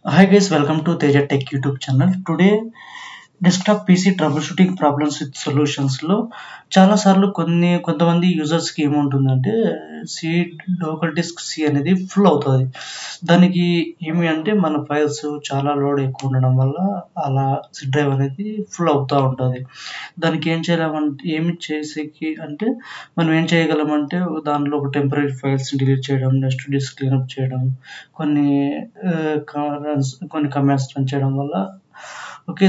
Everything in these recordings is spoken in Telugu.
Hi guys, welcome to Teja Tech YouTube channel. Today desktop PC troubleshooting problems with సొల్యూషన్స్లో చాలాసార్లు కొంతమంది యూజర్స్కి ఏముంటుందంటే సి లోకల్ డిస్క్ సి అనేది ఫుల్ అవుతుంది. దానికి ఏమి అంటే మన ఫైల్స్ చాలా లోడ్ ఎక్కువ ఉండడం వల్ల అలా సి డ్రైవ్ అనేది ఫుల్ అవుతూ ఉంటుంది. దానికి ఏమి చేసేకి అంటే మనం ఏం చేయగలమంటే దానిలో ఒక టెంపరీ ఫైల్స్ డిలీట్ చేయడం, నెక్స్ట్ డిస్క్ క్లీనప్ చేయడం, కొన్ని కమాండ్స్ రన్ చేయడం వల్ల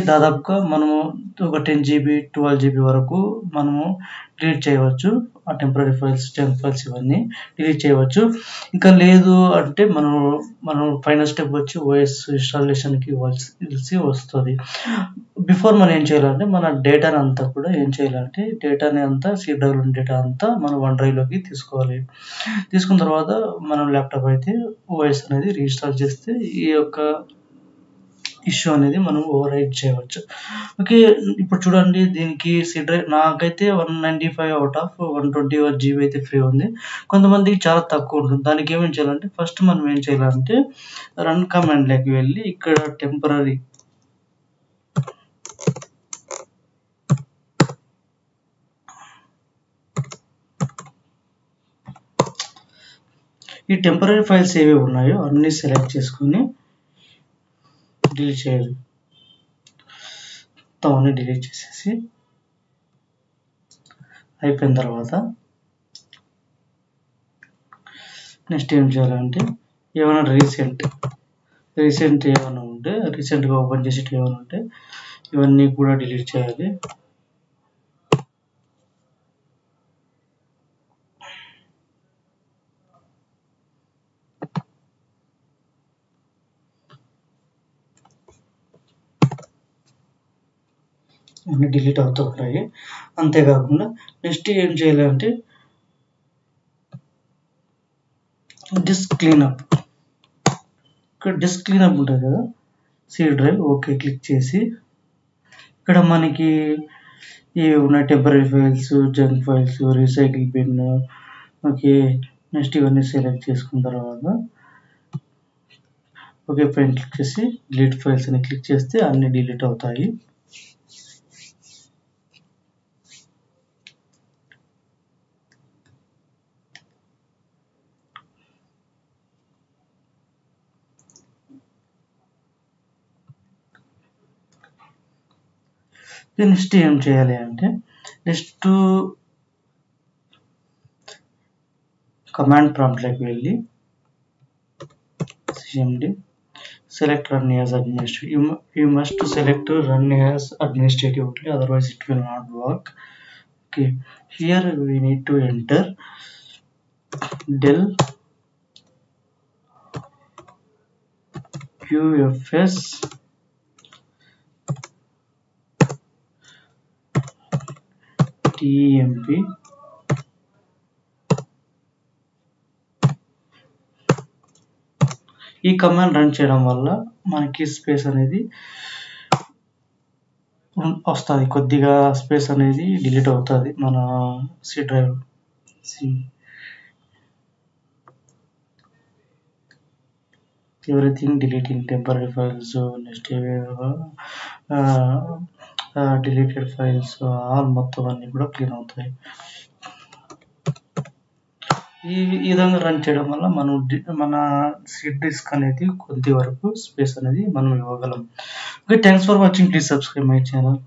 దాదాపుగా మనము ఒక 10 GB 12 GB వరకు మనము డిలీట్ చేయవచ్చు. ఆ టెంపరీ ఫైల్స్, జంక్ ఫైల్స్ ఇవన్నీ డిలీట్ చేయవచ్చు. ఇంకా లేదు అంటే మనం ఫైనల్ స్టెప్ వచ్చి ఓఎస్ ఇన్స్టాలేషన్కి ఇవ్వాల్సి వస్తుంది. బిఫోర్ మనం ఏం చేయాలంటే మన డేటాని అంతా కూడా డేటాని అంతా సి డ్రైవ్లో డేటా అంతా మనం వన్ డ్రైవ్లోకి తీసుకోవాలి. తీసుకున్న తర్వాత మనం ల్యాప్టాప్ అయితే ఓఎస్ అనేది రీఇన్స్టాల్ చేస్తే ఈ యొక్క ఇష్యూ అనేది మనం ఓవర్ రైట్ చేయవచ్చు. ఇప్పుడు చూడండి, దీనికి సి డ్రైవ్ నాకైతే 195 అవుట్ ఆఫ్ 121 GB అయితే ఫ్రీ ఉంది. కొంతమందికి చాలా తక్కువ ఉంటుంది. దానికి ఏమేం చేయాలంటే ఫస్ట్ మనం ఏం చేయాలంటే రన్ కమాండ్లోకి వెళ్ళి ఇక్కడ టెంపరీ ఫైల్స్ ఏవి ఉన్నాయో అన్ని సెలెక్ట్ చేసుకుని డిలీట్ చేయాలి. మొత్తం డిలీట్ చేసేసి అయిపోయిన తర్వాత నెక్స్ట్ ఏం చేయాలంటే ఏమైనా రీసెంట్ ఏమైనా ఉంటే రీసెంట్గా ఓపెన్ చేసేటి ఏమైనా ఉంటే ఇవన్నీ కూడా డిలీట్ చేయాలి. అన్నీ డిలీట్ అవుతూ ఉంటాయి. అంతేకాకుండా నెక్స్ట్ ఏం చేయాలంటే డిస్క్ క్లీనప్. ఇక్కడ డిస్క్ క్లీనప్ ఉంటుంది కదా, సి డ్రైవ్ ఓకే క్లిక్ చేసి ఇక్కడ మనకి ఉన్న temporary files, junk files, recycle bin, next ఇవన్నీ సెలెక్ట్ చేసుకున్న తర్వాత పైన క్లిక్ చేసి డిలీట్ ఫైల్స్ అని క్లిక్ చేస్తే అన్ని డిలీట్ అవుతాయి. నెక్స్ట్ ఏం చేయాలి అంటే నెక్స్ట్ కమాండ్ ప్రాంప్ట్లోకి వెళ్ళి cmd select run as administrative. You must select run as administrative only, otherwise it will not work. Here we need to enter Dell UFS TMP ఈ కమాండ్ రన్ చేయడం వల్ల మనకి స్పేస్ అనేది వస్తుంది. కొద్దిగా స్పేస్ అనేది డిలీట్ అవుతుంది మన C drive. Everything deleting temporary files, next deleted files all మొత్తం అన్నీ కూడా క్లీన్ అవుతాయి. ఈ విధంగా రన్ చేయడం వల్ల మన సి డిస్క్ అనేది కొద్ది వరకు స్పేస్ అనేది మనం ఇవ్వగలం. Thanks for watching. Please subscribe my channel.